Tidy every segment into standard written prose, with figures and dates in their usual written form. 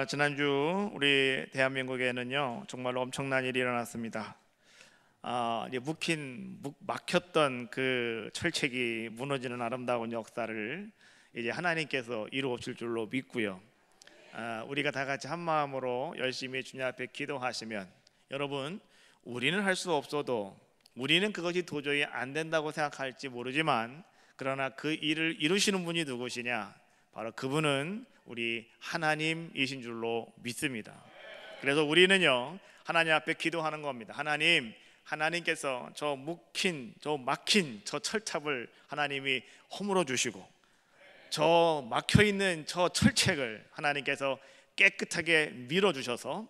지난주 우리 대한민국에는요 정말로 엄청난 일이 일어났습니다. 이제 막혔던 그 철책이 무너지는 아름다운 역사를 이제 하나님께서 이루실 줄로 믿고요. 우리가 다 같이 한 마음으로 열심히 주님 앞에 기도하시면, 여러분, 우리는 할 수 없어도, 우리는 그것이 도저히 안 된다고 생각할지 모르지만, 그러나 그 일을 이루시는 분이 누구시냐? 바로 그분은 우리 하나님이신 줄로 믿습니다. 그래서 우리는요 하나님 앞에 기도하는 겁니다. 하나님께서 저 막힌 저 철탑을 하나님이 허물어 주시고, 저 막혀있는 저 철책을 하나님께서 깨끗하게 밀어 주셔서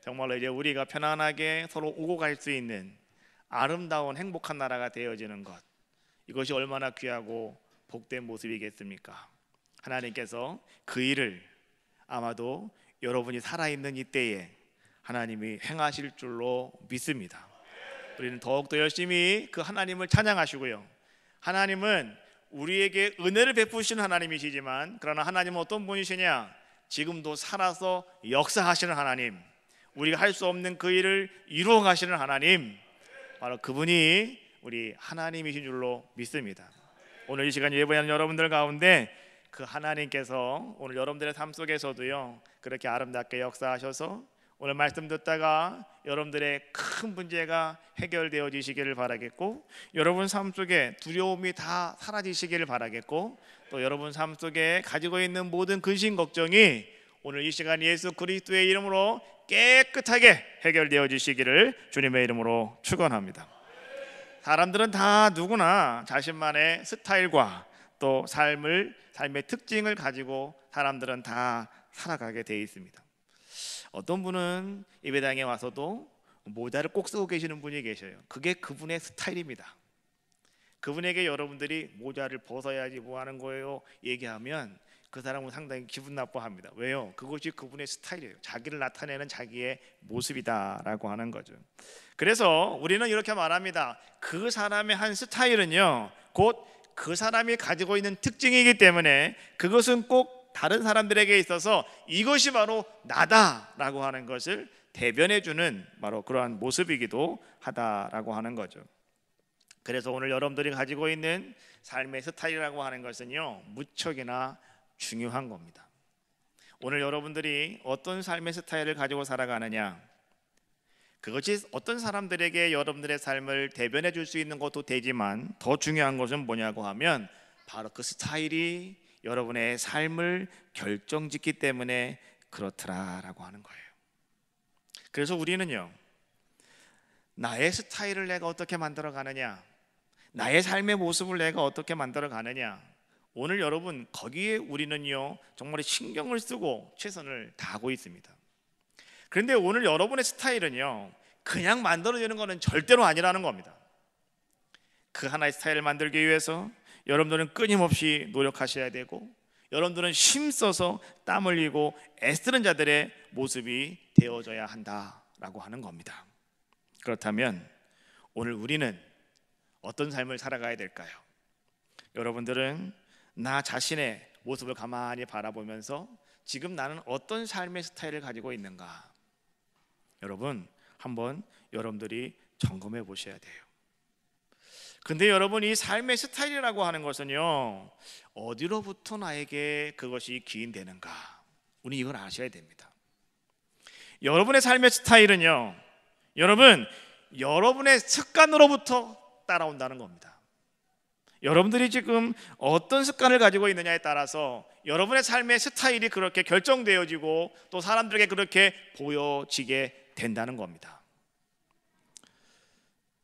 정말로 이제 우리가 편안하게 서로 오고 갈 수 있는 아름다운 행복한 나라가 되어지는 것, 이것이 얼마나 귀하고 복된 모습이겠습니까? 하나님께서 그 일을 아마도 여러분이 살아있는 이때에 하나님이 행하실 줄로 믿습니다. 우리는 더욱더 열심히 그 하나님을 찬양하시고요, 하나님은 우리에게 은혜를 베푸시는 하나님이시지만, 그러나 하나님은 어떤 분이시냐? 지금도 살아서 역사하시는 하나님, 우리가 할 수 없는 그 일을 이루어 가시는 하나님, 바로 그분이 우리 하나님이신 줄로 믿습니다. 오늘 이 시간 예배하는 여러분들 가운데 그 하나님께서 오늘 여러분들의 삶 속에서도요 그렇게 아름답게 역사하셔서 오늘 말씀 듣다가 여러분들의 큰 문제가 해결되어지시기를 바라겠고, 여러분 삶 속에 두려움이 다 사라지시기를 바라겠고, 또 여러분 삶 속에 가지고 있는 모든 근심 걱정이 오늘 이 시간 예수 그리스도의 이름으로 깨끗하게 해결되어지시기를 주님의 이름으로 축원합니다. 사람들은 다 누구나 자신만의 스타일과 또 삶의 특징을 가지고 사람들은 다 살아가게 되어 있습니다. 어떤 분은 예배당에 와서도 모자를 꼭 쓰고 계시는 분이 계셔요. 그게 그분의 스타일입니다. 그분에게 여러분들이 모자를 벗어야지 뭐 하는 거예요 얘기하면 그 사람은 상당히 기분 나빠합니다. 왜요? 그것이 그분의 스타일이에요. 자기를 나타내는 자기의 모습이다라고 하는 거죠. 그래서 우리는 이렇게 말합니다. 그 사람의 한 스타일은요 곧 그 사람이 가지고 있는 특징이기 때문에 그것은 꼭 다른 사람들에게 있어서 이것이 바로 나다라고 하는 것을 대변해주는 바로 그러한 모습이기도 하다라고 하는 거죠. 그래서 오늘 여러분들이 가지고 있는 삶의 스타일이라고 하는 것은요 무척이나 중요한 겁니다. 오늘 여러분들이 어떤 삶의 스타일을 가지고 살아가느냐, 그것이 어떤 사람들에게 여러분들의 삶을 대변해 줄 수 있는 것도 되지만, 더 중요한 것은 뭐냐고 하면 바로 그 스타일이 여러분의 삶을 결정짓기 때문에 그렇더라라고 하는 거예요. 그래서 우리는요 나의 스타일을 내가 어떻게 만들어 가느냐, 나의 삶의 모습을 내가 어떻게 만들어 가느냐, 오늘 여러분 거기에 우리는요 정말 신경을 쓰고 최선을 다하고 있습니다. 그런데 오늘 여러분의 스타일은요 그냥 만들어지는 것은 절대로 아니라는 겁니다. 그 하나의 스타일을 만들기 위해서 여러분들은 끊임없이 노력하셔야 되고, 여러분들은 힘써서 땀 흘리고 애쓰는 자들의 모습이 되어져야 한다라고 하는 겁니다. 그렇다면 오늘 우리는 어떤 삶을 살아가야 될까요? 여러분들은 나 자신의 모습을 가만히 바라보면서 지금 나는 어떤 삶의 스타일을 가지고 있는가, 여러분 한번 여러분들이 점검해 보셔야 돼요. 근데 여러분 이 삶의 스타일이라고 하는 것은요 어디로부터 나에게 그것이 기인되는가, 우리 이걸 아셔야 됩니다. 여러분의 삶의 스타일은요 여러분의 습관으로부터 따라온다는 겁니다. 여러분들이 지금 어떤 습관을 가지고 있느냐에 따라서 여러분의 삶의 스타일이 그렇게 결정되어지고 또 사람들에게 그렇게 보여지게 된다는 겁니다.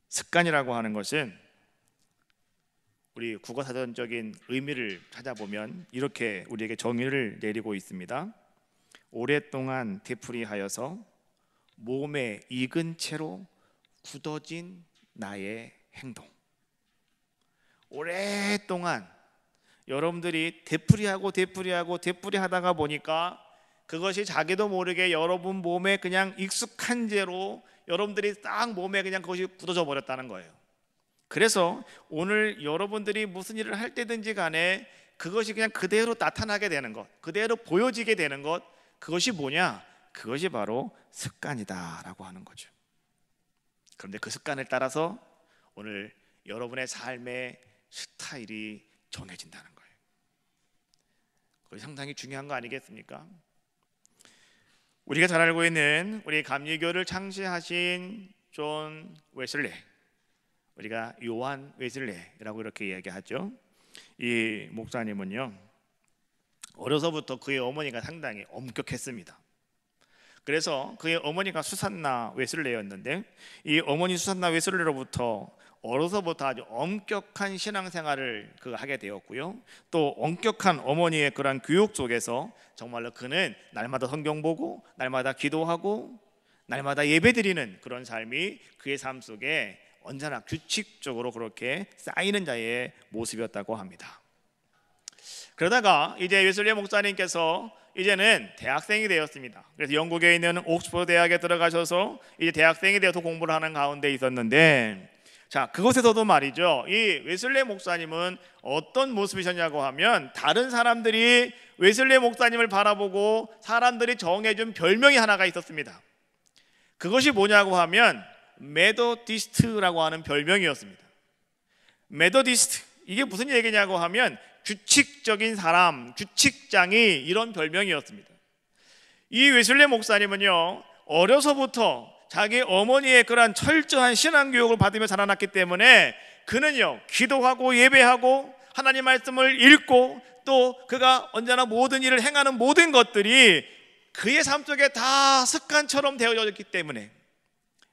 습관이라고 하는 것은 우리 국어사전적인 의미를 찾아보면 이렇게 우리에게 정의를 내리고 있습니다. 오랫동안 되풀이하여서 몸에 익은 채로 굳어진 나의 행동. 오랫동안 여러분들이 되풀이하다가 보니까 그것이 자기도 모르게 여러분 몸에 그냥 익숙한 채로 여러분들이 딱 몸에 그냥 그것이 굳어져 버렸다는 거예요. 그래서 오늘 여러분들이 무슨 일을 할 때든지 간에 그것이 그냥 그대로 나타나게 되는 것, 그대로 보여지게 되는 것, 그것이 뭐냐? 그것이 바로 습관이다라고 하는 거죠. 그런데 그 습관을 따라서 오늘 여러분의 삶의 스타일이 정해진다는 거예요. 그게 상당히 중요한 거 아니겠습니까? 우리가 잘 알고 있는 우리 감리교를 창시하신 존 웨슬레, 우리가 요한 웨슬레라고 이렇게 이야기하죠. 이 목사님은요, 어려서부터 그의 어머니가 상당히 엄격했습니다. 그래서 그의 어머니가 수산나 웨슬레였는데, 이 어머니 수산나 웨슬레로부터 어려서부터 아주 엄격한 신앙생활을 하게 되었고요. 또 엄격한 어머니의 그러한 교육 속에서 정말로 그는 날마다 성경 보고 날마다 기도하고 날마다 예배드리는 그런 삶이 그의 삶 속에 언제나 규칙적으로 그렇게 쌓이는 자의 모습이었다고 합니다. 그러다가 이제 웨슬레 목사님께서 이제는 대학생이 되었습니다. 그래서 영국에 있는 옥스퍼드 대학에 들어가셔서 이제 대학생이 되어서 공부를 하는 가운데 있었는데, 자, 그곳에서도 말이죠, 이 웨슬레 목사님은 어떤 모습이셨냐고 하면, 다른 사람들이 웨슬레 목사님을 바라보고 사람들이 정해준 별명이 하나가 있었습니다. 그것이 뭐냐고 하면 메더디스트라고 하는 별명이었습니다. 메더디스트, 이게 무슨 얘기냐고 하면 규칙적인 사람, 규칙장이, 이런 별명이었습니다. 이 웨슬레 목사님은요, 어려서부터 자기 어머니의 그러한 철저한 신앙교육을 받으며 자라났기 때문에 그는요, 기도하고 예배하고 하나님 말씀을 읽고 또 그가 언제나 모든 일을 행하는 모든 것들이 그의 삶 속에 다 습관처럼 되어져 있기 때문에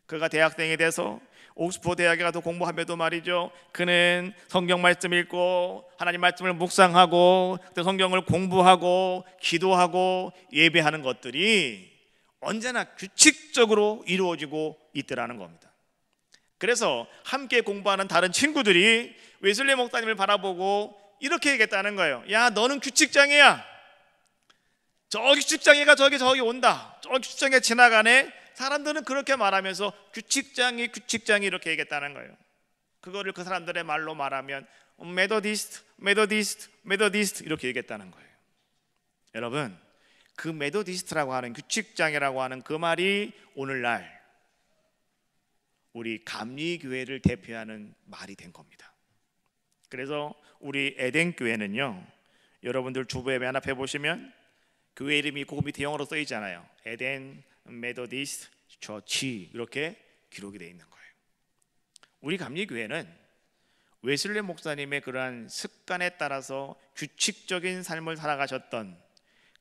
그가 대학생이 돼서 옥스퍼드 대학에 가서 공부하면도 말이죠, 그는 성경 말씀 읽고 하나님 말씀을 묵상하고 또 성경을 공부하고 기도하고 예배하는 것들이 언제나 규칙적으로 이루어지고 있더라는 겁니다. 그래서 함께 공부하는 다른 친구들이 웨슬레 목사님을 바라보고 이렇게 얘기했다는 거예요. 야, 너는 규칙장애야. 저기 규칙장애가 저기 온다. 저기 규칙장애 지나가네. 사람들은 그렇게 말하면서 규칙장애 이렇게 얘기했다는 거예요. 그거를 그 사람들의 말로 말하면 메더디스트 이렇게 얘기했다는 거예요. 여러분, 그 메더디스트라고 하는 규칙장애라고 하는 그 말이 오늘날 우리 감리교회를 대표하는 말이 된 겁니다. 그래서 우리 에덴교회는요, 여러분들 주보에 하나 펴보시면 교회 이름이 있고 그 밑에 영어로 써 있잖아요. 에덴 메더디스트 처치, 이렇게 기록이 되어 있는 거예요. 우리 감리교회는 웨슬레 목사님의 그러한 습관에 따라서 규칙적인 삶을 살아가셨던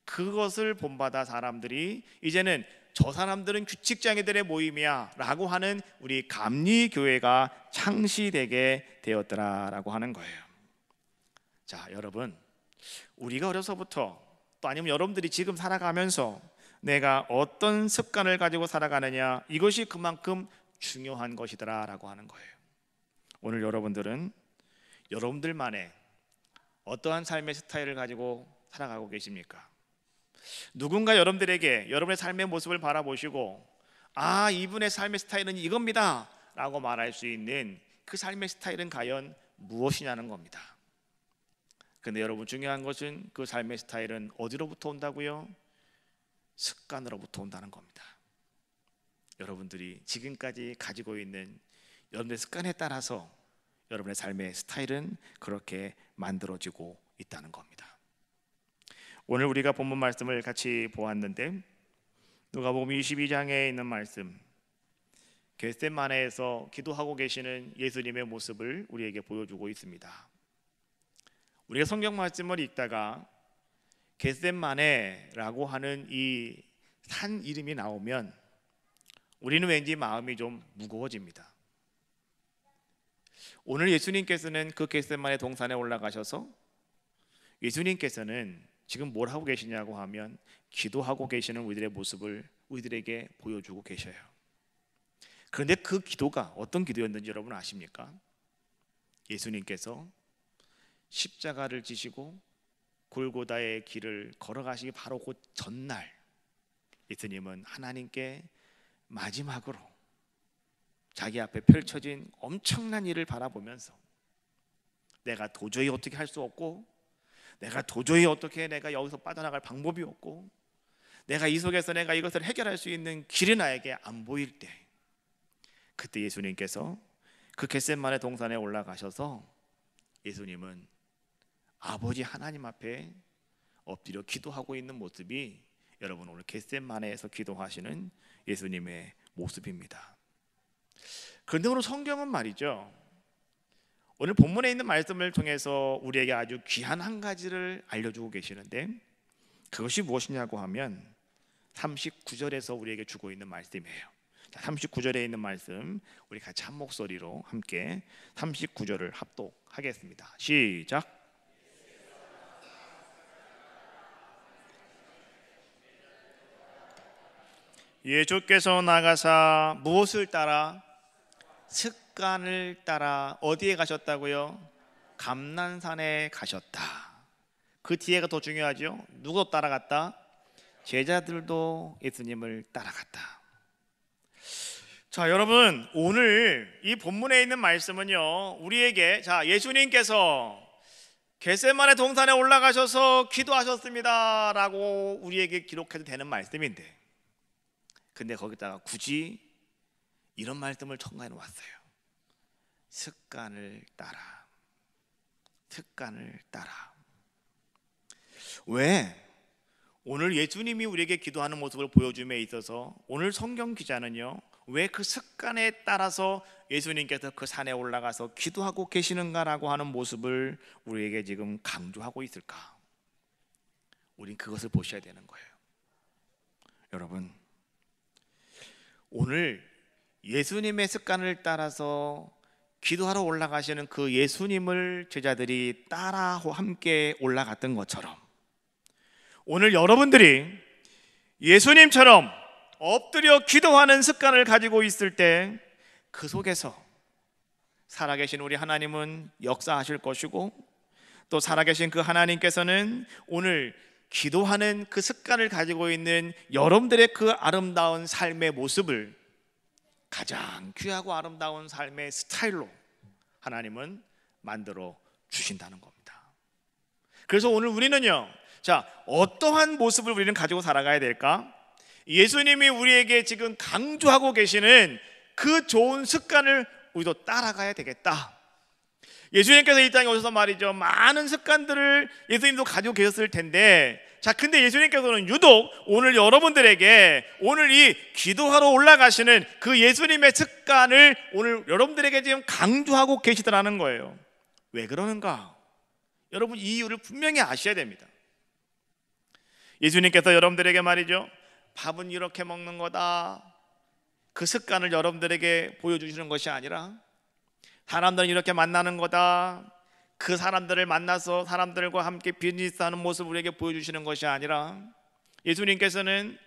그것을 본받아 사람들이 이제는 저 사람들은 규칙장애들의 모임이야 라고 하는 우리 감리교회가 창시되게 되었더라라고 하는 거예요. 자, 여러분, 우리가 어려서부터 또 아니면 여러분들이 지금 살아가면서 내가 어떤 습관을 가지고 살아가느냐, 이것이 그만큼 중요한 것이더라라고 하는 거예요. 오늘 여러분들은 여러분들만의 어떠한 삶의 스타일을 가지고 살아가고 계십니까? 누군가 여러분들에게 여러분의 삶의 모습을 바라보시고 아, 이분의 삶의 스타일은 이겁니다 라고 말할 수 있는 그 삶의 스타일은 과연 무엇이냐는 겁니다. 근데 여러분, 중요한 것은 그 삶의 스타일은 어디로부터 온다고요? 습관으로부터 온다는 겁니다. 여러분들이 지금까지 가지고 있는 여러분의 습관에 따라서 여러분의 삶의 스타일은 그렇게 만들어지고 있다는 겁니다. 오늘 우리가 본문 말씀을 같이 보았는데, 누가복음 22장에 있는 말씀, 겟세마네에서 기도하고 계시는 예수님의 모습을 우리에게 보여주고 있습니다. 우리가 성경 말씀을 읽다가 겟세마네라고 하는 이 산 이름이 나오면 우리는 왠지 마음이 좀 무거워집니다. 오늘 예수님께서는 그 겟세마네 동산에 올라가셔서 예수님께서는 지금 뭘 하고 계시냐고 하면 기도하고 계시는 우리들의 모습을 우리들에게 보여주고 계셔요. 그런데 그 기도가 어떤 기도였는지 여러분 아십니까? 예수님께서 십자가를 지시고 골고다의 길을 걸어가시기 바로 그 전날, 예수님은 하나님께 마지막으로 자기 앞에 펼쳐진 엄청난 일을 바라보면서 내가 도저히 어떻게 할 수 없고, 내가 도저히 어떻게 내가 여기서 빠져나갈 방법이 없고, 내가 이 속에서 내가 이것을 해결할 수 있는 길이 나에게 안 보일 때, 그때 예수님께서 그 겟세마네 동산에 올라가셔서 예수님은 아버지 하나님 앞에 엎드려 기도하고 있는 모습이 여러분 오늘 겟세마네에서 기도하시는 예수님의 모습입니다. 그런데 오늘 성경은 말이죠, 오늘 본문에 있는 말씀을 통해서 우리에게 아주 귀한 한 가지를 알려주고 계시는데, 그것이 무엇이냐고 하면 39절에서 우리에게 주고 있는 말씀이에요. 39절에 있는 말씀 우리 같이 한 목소리로 함께 39절을 합독하겠습니다. 시작. 예수께서 나가사 무엇을 따라? 습관을 따라 어디에 가셨다고요? 감난산에 가셨다. 그 뒤에가 더 중요하죠. 누구 따라갔다? 제자들도 예수님을 따라갔다. 자, 여러분, 오늘 이 본문에 있는 말씀은요, 우리에게 예수님께서 겟세마네 동산에 올라가셔서 기도하셨습니다 라고 우리에게 기록해도 되는 말씀인데, 근데 거기다가 굳이 이런 말씀을 첨가해 놓았어요. 습관을 따라. 습관을 따라. 왜? 오늘 예수님이 우리에게 기도하는 모습을 보여줌에 있어서 오늘 성경 기자는요, 왜 그 습관에 따라서 예수님께서 그 산에 올라가서 기도하고 계시는가라고 하는 모습을 우리에게 지금 강조하고 있을까? 우린 그것을 보셔야 되는 거예요. 여러분, 오늘 예수님의 습관을 따라서 기도하러 올라가시는 그 예수님을 제자들이 따라 함께 올라갔던 것처럼, 오늘 여러분들이 예수님처럼 엎드려 기도하는 습관을 가지고 있을 때 그 속에서 살아계신 우리 하나님은 역사하실 것이고, 또 살아계신 그 하나님께서는 오늘 기도하는 그 습관을 가지고 있는 여러분들의 그 아름다운 삶의 모습을 가장 귀하고 아름다운 삶의 스타일로 하나님은 만들어 주신다는 겁니다. 그래서 오늘 우리는요, 어떠한 모습을 우리는 가지고 살아가야 될까? 예수님이 우리에게 지금 강조하고 계시는 그 좋은 습관을 우리도 따라가야 되겠다. 예수님께서 이 땅에 오셔서 말이죠, 많은 습관들을 예수님도 가지고 계셨을 텐데, 근데 예수님께서는 유독 오늘 여러분들에게 오늘 이 기도하러 올라가시는 그 예수님의 습관을 오늘 여러분들에게 지금 강조하고 계시더라는 거예요. 왜 그러는가? 여러분, 이 이유를 분명히 아셔야 됩니다. 예수님께서 여러분들에게 말이죠, 밥은 이렇게 먹는 거다, 그 습관을 여러분들에게 보여주시는 것이 아니라, 사람들은 이렇게 만나는 거다, 그 사람들을 만나서 사람들과 함께 비즈니스하는 모습을 우리에게 보여주시는 것이 아니라, 예수님께서는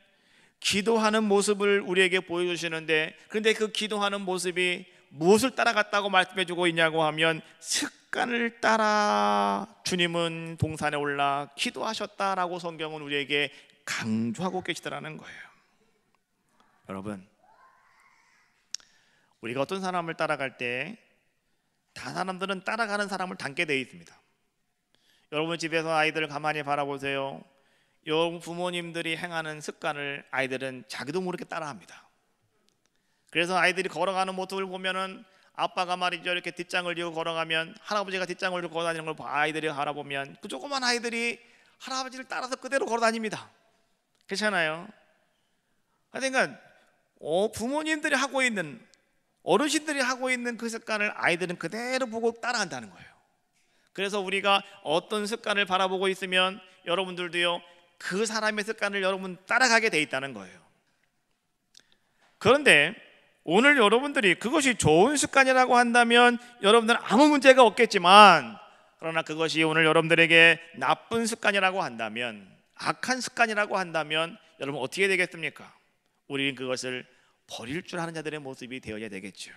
기도하는 모습을 우리에게 보여주시는데, 그런데 그 기도하는 모습이 무엇을 따라갔다고 말씀해주고 있냐고 하면 습관을 따라 주님은 동산에 올라 기도하셨다라고 성경은 우리에게 강조하고 계시더라는 거예요. 여러분, 우리가 어떤 사람을 따라갈 때 다 사람들은 따라가는 사람을 닮게 되어 있습니다. 여러분 집에서 아이들을 가만히 바라보세요. 여러분 부모님들이 행하는 습관을 아이들은 자기도 모르게 따라합니다. 그래서 아이들이 걸어가는 모습을 보면은 아빠가 말이죠, 이렇게 뒷장을 지고 걸어가면 할아버지가 뒷장을 지고 걸어다니는 걸 아이들이 바라보면 그 조그만 아이들이 할아버지를 따라서 그대로 걸어다닙니다. 그렇잖아요. 그러니까 부모님들이 하고 있는, 어르신들이 하고 있는 그 습관을 아이들은 그대로 보고 따라한다는 거예요. 그래서 우리가 어떤 습관을 바라보고 있으면 여러분들도요, 그 사람의 습관을 여러분 따라가게 돼 있다는 거예요. 그런데 오늘 여러분들이 그것이 좋은 습관이라고 한다면 여러분들은 아무 문제가 없겠지만, 그러나 그것이 오늘 여러분들에게 나쁜 습관이라고 한다면, 악한 습관이라고 한다면 여러분 어떻게 되겠습니까? 우리는 그것을 버릴 줄 아는 자들의 모습이 되어야 되겠죠.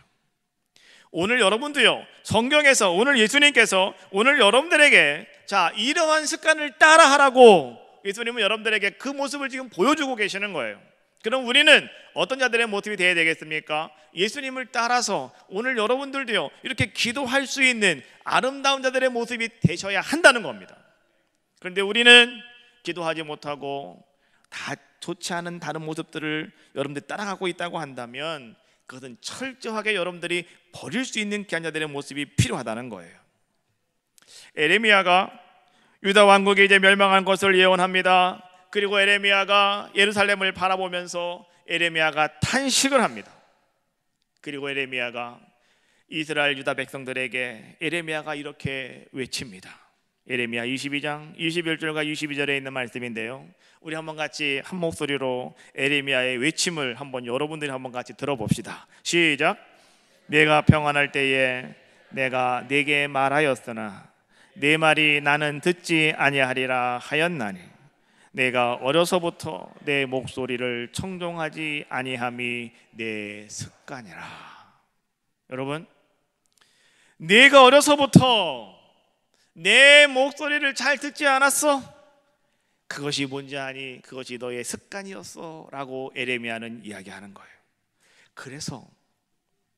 오늘 여러분도요, 성경에서 오늘 예수님께서 오늘 여러분들에게 이러한 습관을 따라하라고 예수님은 여러분들에게 그 모습을 지금 보여주고 계시는 거예요. 그럼 우리는 어떤 자들의 모습이 되어야 되겠습니까? 예수님을 따라서 오늘 여러분들도요, 이렇게 기도할 수 있는 아름다운 자들의 모습이 되셔야 한다는 겁니다. 그런데 우리는 기도하지 못하고 다 좋지 않은 다른 모습들을 여러분들이 따라가고 있다고 한다면 그것은 철저하게 여러분들이 버릴 수 있는 귀한 자들의 모습이 필요하다는 거예요. 에레미야가 유다 왕국이 이제 멸망한 것을 예언합니다. 그리고 에레미야가 예루살렘을 바라보면서 에레미야가 탄식을 합니다. 그리고 에레미야가 이스라엘 유다 백성들에게 에레미야가 이렇게 외칩니다. 에레미야 22장 21절과 22절에 있는 말씀인데요, 우리 한번 같이 한 목소리로 에레미야의 외침을 한번 여러분들이 한번 같이 들어봅시다. 시작. 내가 평안할 때에 내가 네게 말하였으나 네 말이 나는 듣지 아니하리라 하였나니 내가 어려서부터 내 목소리를 청종하지 아니함이 내 습관이라. 여러분, 내가 어려서부터 내 목소리를 잘 듣지 않았어? 그것이 뭔지 아니? 그것이 너의 습관이었어 라고 에레미야는 이야기하는 거예요. 그래서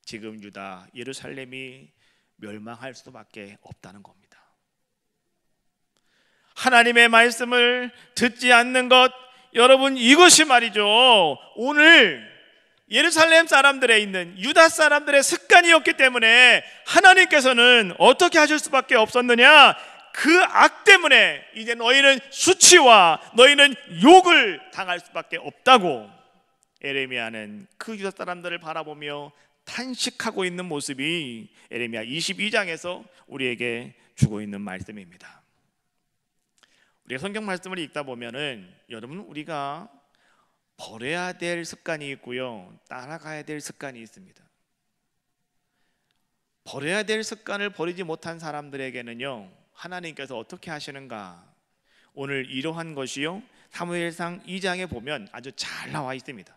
지금 유다 예루살렘이 멸망할 수밖에 없다는 겁니다. 하나님의 말씀을 듣지 않는 것, 여러분, 이것이 말이죠, 오늘 예루살렘 사람들에 있는 유다 사람들의 습관이었기 때문에 하나님께서는 어떻게 하실 수밖에 없었느냐? 그 악 때문에 이제 너희는 수치와 너희는 욕을 당할 수밖에 없다고 에레미야는 그 유다 사람들을 바라보며 탄식하고 있는 모습이 에레미야 22장에서 우리에게 주고 있는 말씀입니다. 우리가 성경 말씀을 읽다 보면은 여러분, 우리가 버려야 될 습관이 있고요, 따라가야 될 습관이 있습니다. 버려야 될 습관을 버리지 못한 사람들에게는요, 하나님께서 어떻게 하시는가? 오늘 이러한 것이요, 사무엘상 2장에 보면 아주 잘 나와 있습니다.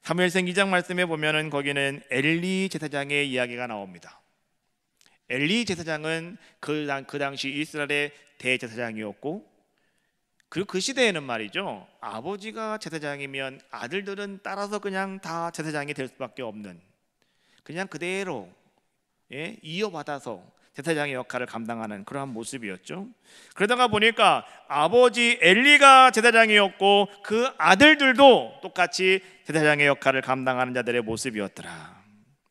사무엘상 2장 말씀에 보면은 거기는 엘리 제사장의 이야기가 나옵니다. 엘리 제사장은 그 당시 이스라엘의 대제사장이었고, 그리고 그 시대에는 말이죠, 아버지가 제사장이면 아들들은 따라서 그냥 다 제사장이 될 수밖에 없는, 그냥 그대로 이어받아서 제사장의 역할을 감당하는 그러한 모습이었죠. 그러다가 보니까 아버지 엘리가 제사장이었고 그 아들들도 똑같이 제사장의 역할을 감당하는 자들의 모습이었더라.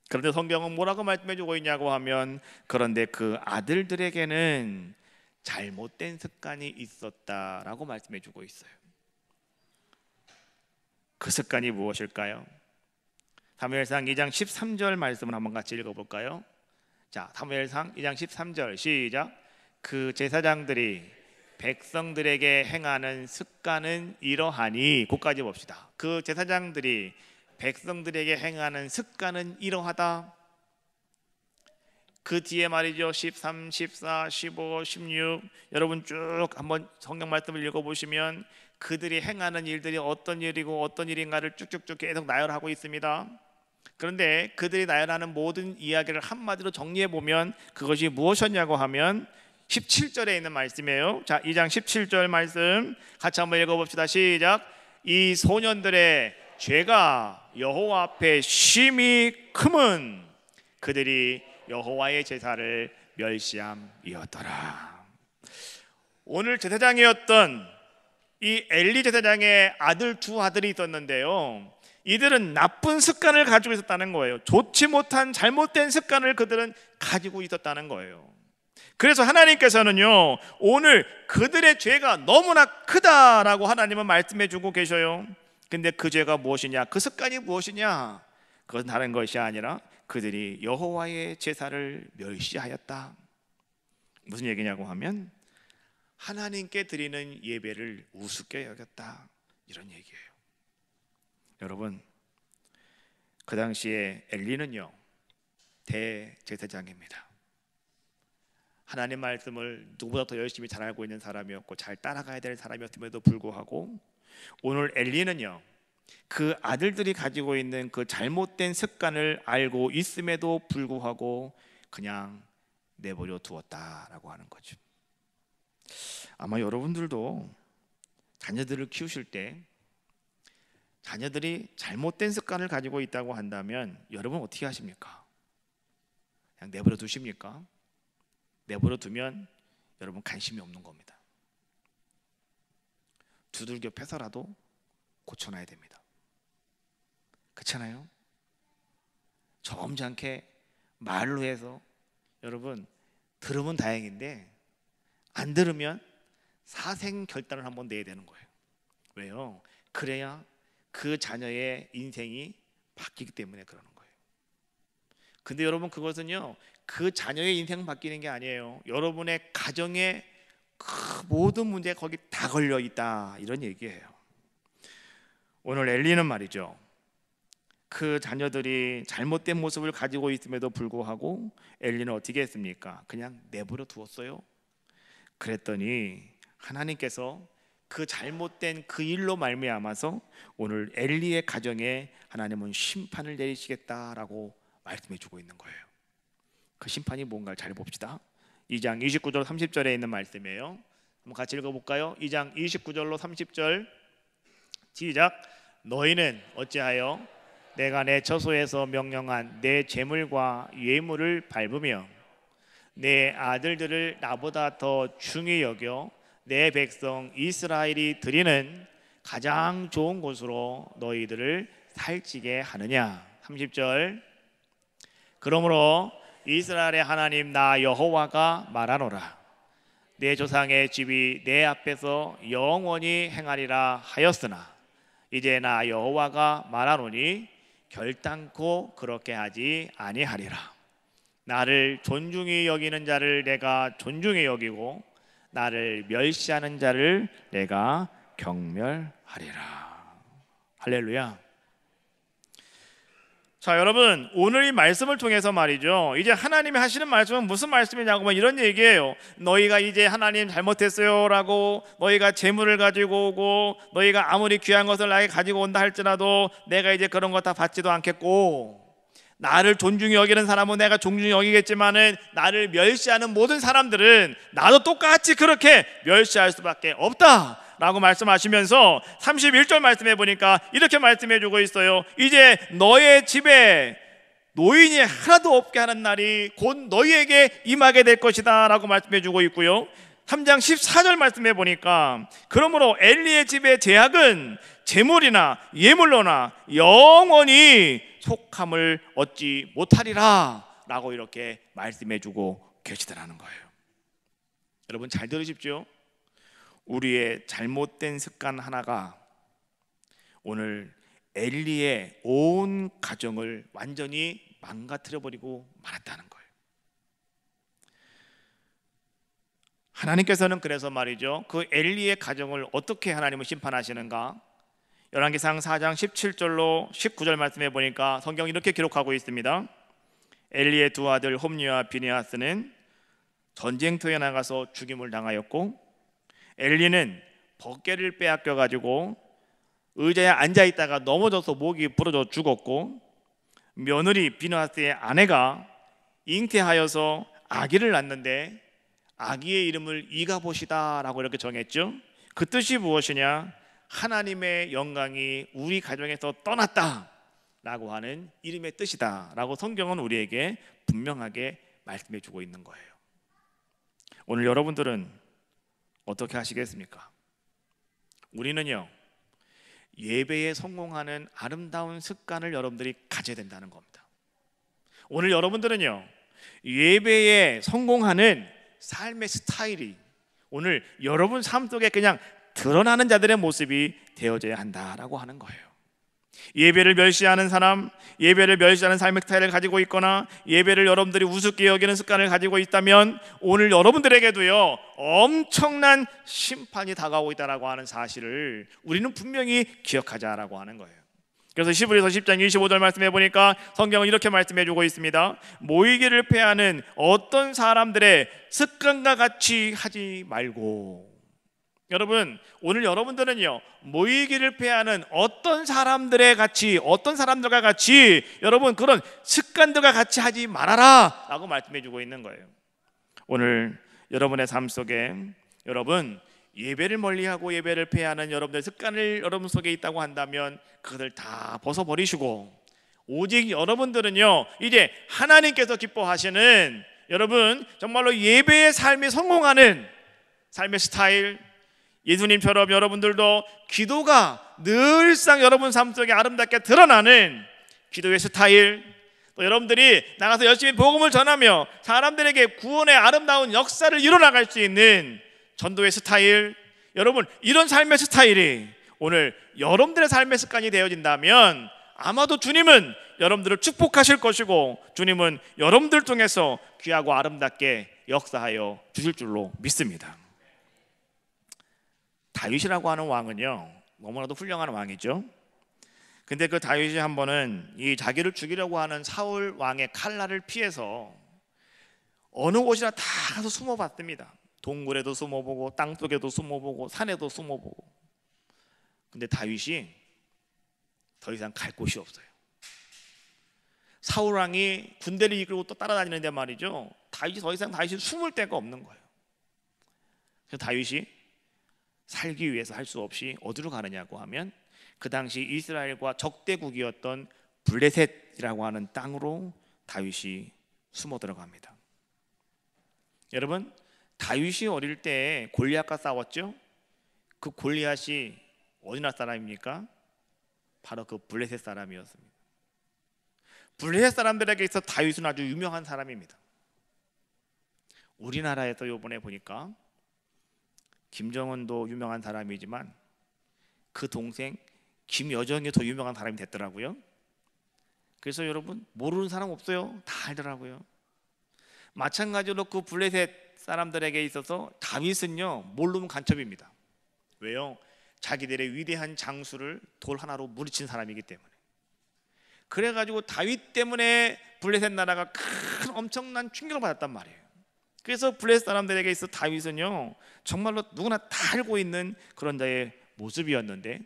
그런데 성경은 뭐라고 말씀해주고 있냐고 하면, 그런데 그 아들들에게는 잘못된 습관이 있었다라고 말씀해주고 있어요. 그 습관이 무엇일까요? 사무엘상 2장 13절 말씀을 한번 같이 읽어볼까요? 자, 사무엘상 2장 13절 시작. 그 제사장들이 백성들에게 행하는 습관은 이러하니, 그까지 봅시다. 그 제사장들이 백성들에게 행하는 습관은 이러하다. 그 뒤에 말이죠, 13, 14, 15, 16 여러분 쭉 한번 성경 말씀을 읽어보시면 그들이 행하는 일들이 어떤 일이고 어떤 일인가를 쭉쭉쭉 계속 나열하고 있습니다. 그런데 그들이 나열하는 모든 이야기를 한마디로 정리해보면 그것이 무엇이었냐고 하면 17절에 있는 말씀이에요. 자, 2장 17절 말씀 같이 한번 읽어봅시다. 시작. 이 소년들의 죄가 여호와 앞에 심히 크면 그들이 여호와의 제사를 멸시함이었더라. 오늘 제사장이었던 이 엘리 제사장의 두 아들이 있었는데요, 이들은 나쁜 습관을 가지고 있었다는 거예요. 좋지 못한 잘못된 습관을 그들은 가지고 있었다는 거예요. 그래서 하나님께서는요, 오늘 그들의 죄가 너무나 크다라고 하나님은 말씀해 주고 계셔요. 근데 그 죄가 무엇이냐, 그 습관이 무엇이냐, 그것은 다른 것이 아니라 그들이 여호와의 제사를 멸시하였다. 무슨 얘기냐고 하면 하나님께 드리는 예배를 우습게 여겼다, 이런 얘기예요. 여러분, 그 당시에 엘리는요, 대제사장입니다. 하나님 말씀을 누구보다 더 열심히 잘 알고 있는 사람이었고 잘 따라가야 될 사람이었음에도 불구하고 오늘 엘리는요, 그 아들들이 가지고 있는 그 잘못된 습관을 알고 있음에도 불구하고 그냥 내버려 두었다라고 하는 거죠. 아마 여러분들도 자녀들을 키우실 때 자녀들이 잘못된 습관을 가지고 있다고 한다면 여러분 어떻게 하십니까? 그냥 내버려 두십니까? 내버려 두면 여러분 관심이 없는 겁니다. 두들겨 패서라도 고쳐놔야 됩니다. 그렇잖아요? 점잖게 말로 해서 여러분 들으면 다행인데 안 들으면 사생 결단을 한번 내야 되는 거예요. 왜요? 그래야 그 자녀의 인생이 바뀌기 때문에 그러는 거예요. 근데 여러분 그것은요 그 자녀의 인생 바뀌는 게 아니에요. 여러분의 가정의 그 모든 문제가 거기 다 걸려 있다 이런 얘기예요. 오늘 엘리는 말이죠 그 자녀들이 잘못된 모습을 가지고 있음에도 불구하고 엘리는 어떻게 했습니까? 그냥 내버려 두었어요. 그랬더니 하나님께서 그 잘못된 그 일로 말미암아서 오늘 엘리의 가정에 하나님은 심판을 내리시겠다라고 말씀해 주고 있는 거예요. 그 심판이 뭔가를 잘 봅시다. 2장 29절 30절에 있는 말씀이에요. 한번 같이 읽어볼까요? 2장 29절로 30절 시작. 너희는 어찌하여 내가 내 처소에서 명령한 내 재물과 예물을 밟으며 내 아들들을 나보다 더 중히 여겨 내 백성 이스라엘이 드리는 가장 좋은 곳으로 너희들을 살찌게 하느냐. 30절. 그러므로 이스라엘의 하나님 나 여호와가 말하노라. 내 조상의 집이 내 앞에서 영원히 행하리라 하였으나 이제 나 여호와가 말하노니 결단코 그렇게 하지 아니하리라. 나를 존중히 여기는 자를 내가 존중히 여기고 나를 멸시하는 자를 내가 경멸하리라. 할렐루야. 자 여러분 오늘 이 말씀을 통해서 말이죠 이제 하나님이 하시는 말씀은 무슨 말씀이냐고 이런 얘기예요. 너희가 이제 하나님 잘못했어요 라고 너희가 재물을 가지고 오고 너희가 아무리 귀한 것을 나에게 가지고 온다 할지라도 내가 이제 그런 거 다 받지도 않겠고 나를 존중히 여기는 사람은 내가 존중히 여기겠지만은 나를 멸시하는 모든 사람들은 나도 똑같이 그렇게 멸시할 수밖에 없다 라고 말씀하시면서 31절 말씀해 보니까 이렇게 말씀해 주고 있어요. 이제 너의 집에 노인이 하나도 없게 하는 날이 곧 너희에게 임하게 될 것이다 라고 말씀해 주고 있고요. 3장 14절 말씀해 보니까 그러므로 엘리의 집의 제약은 재물이나 예물로나 영원히 속함을 얻지 못하리라 라고 이렇게 말씀해 주고 계시더라는 거예요. 여러분 잘 들으십시오. 우리의 잘못된 습관 하나가 오늘 엘리의 온 가정을 완전히 망가뜨려 버리고 말았다는 거예요. 하나님께서는 그래서 말이죠 그 엘리의 가정을 어떻게 하나님은 심판하시는가? 열왕기상 4장 17절로 19절 말씀해 보니까 성경이 이렇게 기록하고 있습니다. 엘리의 두 아들 홈리와 비느하스는 전쟁터에 나가서 죽임을 당하였고 엘리는 벗개를 빼앗겨 가지고 의자에 앉아 있다가 넘어져서 목이 부러져 죽었고 며느리 비느하스의 아내가 잉태하여서 아기를 낳는데 아기의 이름을 이가봇이다 라고 이렇게 정했죠. 그 뜻이 무엇이냐? 하나님의 영광이 우리 가정에서 떠났다 라고 하는 이름의 뜻이다 라고 성경은 우리에게 분명하게 말씀해 주고 있는 거예요. 오늘 여러분들은 어떻게 하시겠습니까? 우리는요 예배에 성공하는 아름다운 습관을 여러분들이 가져야 된다는 겁니다. 오늘 여러분들은요 예배에 성공하는 삶의 스타일이 오늘 여러분 삶 속에 그냥 드러나는 자들의 모습이 되어져야 한다라고 하는 거예요. 예배를 멸시하는 사람, 예배를 멸시하는 삶의 스타일을 가지고 있거나 예배를 여러분들이 우습게 여기는 습관을 가지고 있다면 오늘 여러분들에게도요 엄청난 심판이 다가오고 있다라고 하는 사실을 우리는 분명히 기억하자라고 하는 거예요. 그래서 히브리서 10장 25절 말씀해 보니까 성경은 이렇게 말씀해 주고 있습니다. 모이기를 패하는 어떤 사람들의 습관과 같이 하지 말고. 여러분 오늘 여러분들은요 모이기를 패하는 어떤 사람들과 같이 여러분 그런 습관들과 같이 하지 말아라 라고 말씀해 주고 있는 거예요. 오늘 여러분의 삶 속에 여러분 예배를 멀리하고 예배를 패하는 여러분들의 습관을 여러분 속에 있다고 한다면 그것을 다 벗어버리시고 오직 여러분들은요 이제 하나님께서 기뻐하시는 여러분 정말로 예배의 삶이 성공하는 삶의 스타일, 예수님처럼 여러분들도 기도가 늘상 여러분 삶 속에 아름답게 드러나는 기도의 스타일, 또 여러분들이 나가서 열심히 복음을 전하며 사람들에게 구원의 아름다운 역사를 이뤄나갈 수 있는 전도의 스타일, 여러분 이런 삶의 스타일이 오늘 여러분들의 삶의 습관이 되어진다면 아마도 주님은 여러분들을 축복하실 것이고 주님은 여러분들 통해서 귀하고 아름답게 역사하여 주실 줄로 믿습니다. 다윗이라고 하는 왕은요, 너무나도 훌륭한 왕이죠. 근데 그 다윗이 한 번은 이 자기를 죽이려고 하는 사울 왕의 칼날을 피해서 어느 곳이나 다 가서 숨어봤습니다. 동굴에도 숨어보고 땅속에도 숨어보고 산에도 숨어보고. 근데 다윗이 더 이상 갈 곳이 없어요. 사울 왕이 군대를 이끌고 또 따라다니는데 말이죠, 다윗이 더 이상 숨을 데가 없는 거예요. 그래서 다윗이 살기 위해서 할 수 없이 어디로 가느냐고 하면 그 당시 이스라엘과 적대국이었던 블레셋이라고 하는 땅으로 다윗이 숨어 들어갑니다. 여러분, 다윗이 어릴 때 골리앗과 싸웠죠? 그 골리앗이 어디 나라 사람입니까? 바로 그 블레셋 사람이었습니다. 블레셋 사람들에게 있어 다윗은 아주 유명한 사람입니다. 우리나라에서 이번에 보니까 김정은도 유명한 사람이지만 그 동생 김여정이 더 유명한 사람이 됐더라고요. 그래서 여러분 모르는 사람 없어요. 다 알더라고요. 마찬가지로 그 블레셋 사람들에게 있어서 다윗은요, 모르면 간첩입니다. 왜요? 자기들의 위대한 장수를 돌 하나로 무리친 사람이기 때문에. 그래가지고 다윗 때문에 블레셋 나라가 큰 엄청난 충격을 받았단 말이에요. 그래서 블레셋 사람들에게 있어 다윗은요, 정말로 누구나 다 알고 있는 그런 자의 모습이었는데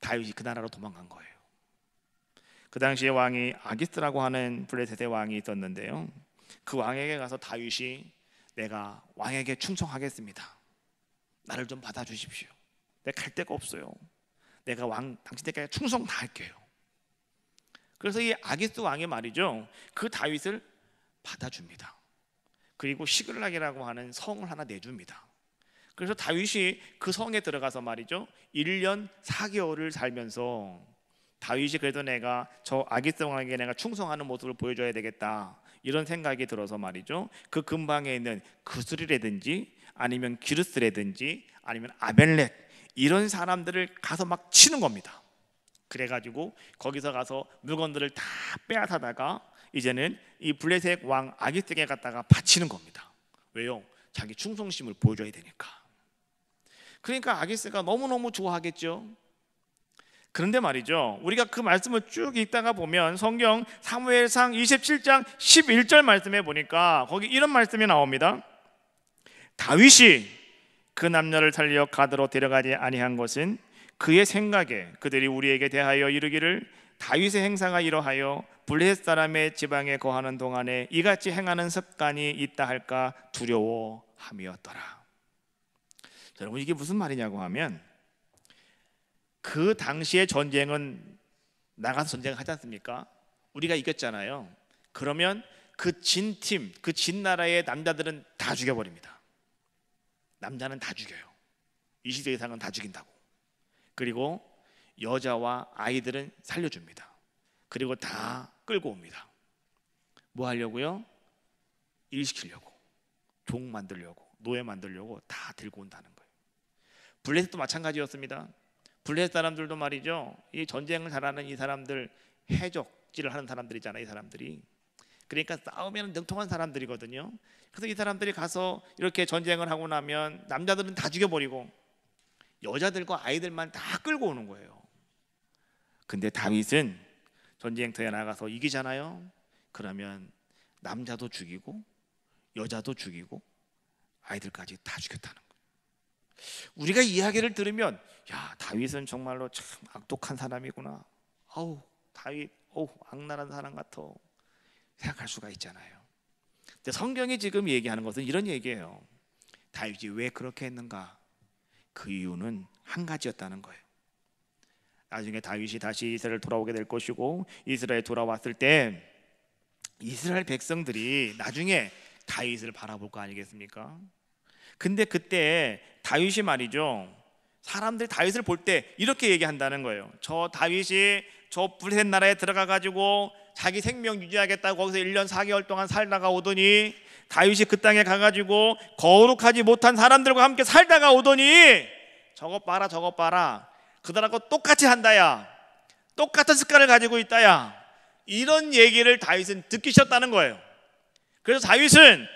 다윗이 그 나라로 도망간 거예요. 그 당시에 왕이 아기스라고 하는 블레셋의 왕이 있었는데요, 그 왕에게 가서 다윗이 내가 왕에게 충성하겠습니다. 나를 좀 받아주십시오. 내가 갈 데가 없어요. 내가 당신에게 충성 다 할게요. 그래서 이 아기스 왕이 말이죠, 그 다윗을 받아줍니다. 그리고 시글락이라고 하는 성을 하나 내줍니다. 그래서 다윗이 그 성에 들어가서 말이죠, 1년 4개월을 살면서 다윗이 그래도 내가 저 아기스 왕에게 내가 충성하는 모습을 보여줘야 되겠다, 이런 생각이 들어서 말이죠, 그 근방에 있는 그스리라든지 아니면 기르스라든지 아니면 아벨렉 이런 사람들을 가서 막 치는 겁니다. 그래가지고 거기서 가서 물건들을 다 빼앗아다가 이제는 이 블레셋 왕 아기스에게 갖다가 바치는 겁니다. 왜요? 자기 충성심을 보여줘야 되니까. 그러니까 아기스가 너무너무 좋아하겠죠. 그런데 말이죠, 우리가 그 말씀을 쭉 읽다가 보면 성경 사무엘상 27장 11절 말씀에 보니까 거기 이런 말씀이 나옵니다. 다윗이 그 남녀를 살려 가드로 데려가지 아니한 것은 그의 생각에 그들이 우리에게 대하여 이르기를 다윗의 행사가 이러하여 블레셋 사람의 지방에 거하는 동안에 이같이 행하는 습관이 있다 할까 두려워함이었더라. 여러분, 이게 무슨 말이냐고 하면 그 당시의 전쟁은 나가서 전쟁을 하지 않습니까? 우리가 이겼잖아요. 그러면 그 진 팀, 그 진 나라의 남자들은 다 죽여버립니다. 남자는 다 죽여요. 20세 이상은 다 죽인다고. 그리고 여자와 아이들은 살려줍니다. 그리고 다 끌고 옵니다. 뭐 하려고요? 일 시키려고, 종 만들려고, 노예 만들려고 다 들고 온다는 거예요. 블레셋도 마찬가지였습니다. 블레셋 사람들도 말이죠, 이 전쟁을 잘하는 이 사람들, 해적질을 하는 사람들이잖아요. 이 사람들이 그러니까 싸우면 능통한 사람들이거든요. 그래서 이 사람들이 가서 이렇게 전쟁을 하고 나면 남자들은 다 죽여버리고 여자들과 아이들만 다 끌고 오는 거예요. 근데 다윗은 전쟁터에 나가서 이기잖아요. 그러면 남자도 죽이고 여자도 죽이고 아이들까지 다 죽였다는 거예요. 우리가 이야기를 들으면 야, 다윗은 정말로 참 악독한 사람이구나, 아우 다윗 악랄한 사람 같아 생각할 수가 있잖아요. 근데 성경이 지금 얘기하는 것은 이런 얘기예요. 다윗이 왜 그렇게 했는가? 그 이유는 한 가지였다는 거예요. 나중에 다윗이 다시 이스라엘 돌아오게 될 것이고 이스라엘 돌아왔을 때 이스라엘 백성들이 나중에 다윗을 바라볼 거 아니겠습니까? 근데 그때 다윗이 말이죠, 사람들이 다윗을 볼 때 이렇게 얘기한다는 거예요. 저 다윗이 저 블레셋 나라에 들어가 가지고 자기 생명 유지하겠다고 거기서 1년 4개월 동안 살다가 오더니, 다윗이 그 땅에 가가지고 거룩하지 못한 사람들과 함께 살다가 오더니 저것 봐라 저것 봐라, 그들하고 똑같이 한다야, 똑같은 습관을 가지고 있다야, 이런 얘기를 다윗은 듣기 싫었다는 거예요. 그래서 다윗은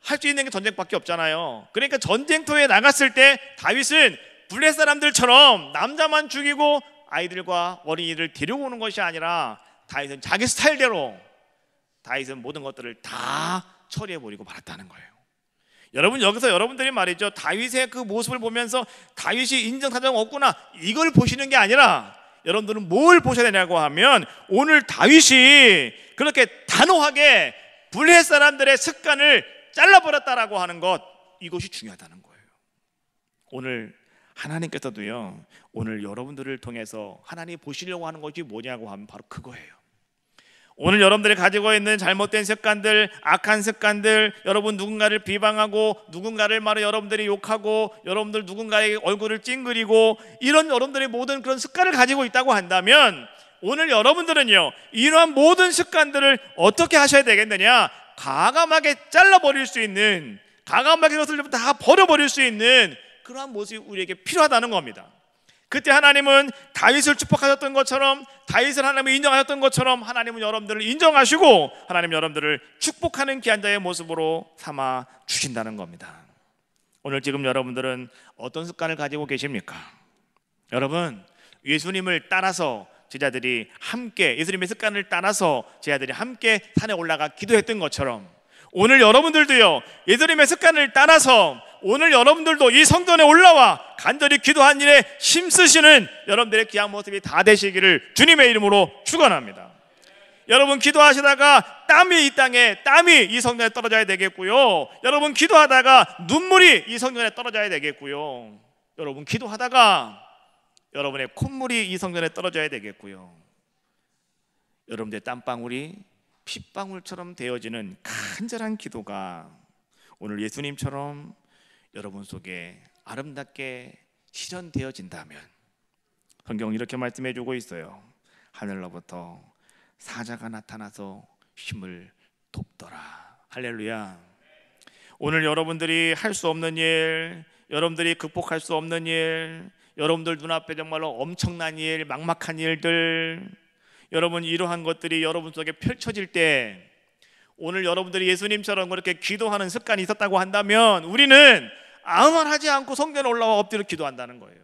할 수 있는 게 전쟁밖에 없잖아요. 그러니까 전쟁터에 나갔을 때 다윗은 블레셋 사람들처럼 남자만 죽이고 아이들과 어린이를 데려오는 것이 아니라 다윗은 자기 스타일대로 다윗은 모든 것들을 다 처리해버리고 말았다는 거예요. 여러분, 여기서 여러분들이 말이죠, 다윗의 그 모습을 보면서 다윗이 인정사정 없구나 이걸 보시는 게 아니라, 여러분들은 뭘 보셔야 되냐고 하면, 오늘 다윗이 그렇게 단호하게 블레셋 사람들의 습관을 잘라버렸다라고 하는 것, 이것이 중요하다는 거예요. 오늘 하나님께서도요, 오늘 여러분들을 통해서 하나님이 보시려고 하는 것이 뭐냐고 하면 바로 그거예요. 오늘 여러분들이 가지고 있는 잘못된 습관들, 악한 습관들, 여러분 누군가를 비방하고 누군가를 말해 여러분들이 욕하고 여러분들 누군가의 얼굴을 찡그리고 이런 여러분들의 모든 그런 습관을 가지고 있다고 한다면, 오늘 여러분들은요, 이러한 모든 습관들을 어떻게 하셔야 되겠느냐? 과감하게 잘라버릴 수 있는, 과감하게 그것을 다 버려버릴 수 있는 그러한 모습이 우리에게 필요하다는 겁니다. 그때 하나님은 다윗을 축복하셨던 것처럼, 다윗을 하나님이 인정하셨던 것처럼, 하나님은 여러분들을 인정하시고 하나님 여러분들을 축복하는 귀한 자의 모습으로 삼아 주신다는 겁니다. 오늘 지금 여러분들은 어떤 습관을 가지고 계십니까? 여러분, 예수님을 따라서 제자들이 함께, 예수님의 습관을 따라서 제자들이 함께 산에 올라가 기도했던 것처럼, 오늘 여러분들도요, 예수님의 습관을 따라서 오늘 여러분들도 이 성전에 올라와 간절히 기도한 일에 힘쓰시는 여러분들의 귀한 모습이 다 되시기를 주님의 이름으로 축원합니다. 여러분, 기도하시다가 땀이 이 땅에, 땀이 이 성전에 떨어져야 되겠고요. 여러분, 기도하다가 눈물이 이 성전에 떨어져야 되겠고요. 여러분, 기도하다가 여러분의 콧물이 이 성전에 떨어져야 되겠고요. 여러분들의 땀방울이 핏방울처럼 되어지는 간절한 기도가 오늘 예수님처럼 여러분 속에 아름답게 실현되어진다면, 성경은 이렇게 말씀해주고 있어요. 하늘로부터 사자가 나타나서 힘을 돕더라. 할렐루야. 오늘 여러분들이 할 수 없는 일, 여러분들이 극복할 수 없는 일, 여러분들 눈앞에 정말로 엄청난 일, 막막한 일들, 여러분 이러한 것들이 여러분 속에 펼쳐질 때, 오늘 여러분들이 예수님처럼 그렇게 기도하는 습관이 있었다고 한다면, 우리는 아무 말 하지 않고 성전에 올라와 엎드려 기도한다는 거예요.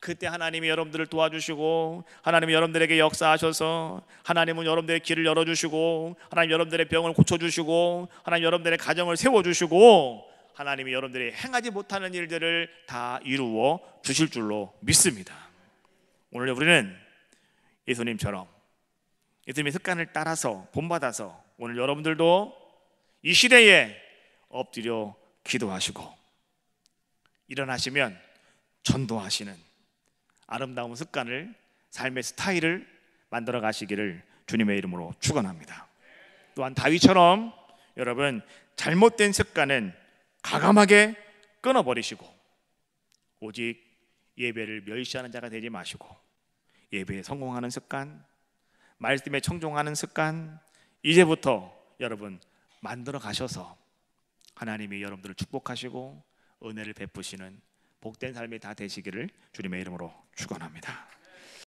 그때 하나님이 여러분들을 도와주시고, 하나님이 여러분들에게 역사하셔서, 하나님은 여러분들의 길을 열어주시고, 하나님 여러분들의 병을 고쳐주시고, 하나님 여러분들의 가정을 세워주시고, 하나님이 여러분들이 행하지 못하는 일들을 다 이루어 주실 줄로 믿습니다. 오늘 우리는 예수님처럼 예수님의 습관을 따라서 본받아서 오늘 여러분들도 이 시대에 엎드려 기도하시고, 일어나시면 전도하시는 아름다운 습관을, 삶의 스타일을 만들어 가시기를 주님의 이름으로 축원합니다. 또한 다윗처럼 여러분, 잘못된 습관은 과감하게 끊어버리시고, 오직 예배를 멸시하는 자가 되지 마시고, 예배에 성공하는 습관, 말씀에 청종하는 습관, 이제부터 여러분 만들어 가셔서 하나님이 여러분들을 축복하시고 은혜를 베푸시는 복된 삶이 다 되시기를 주님의 이름으로 축원합니다.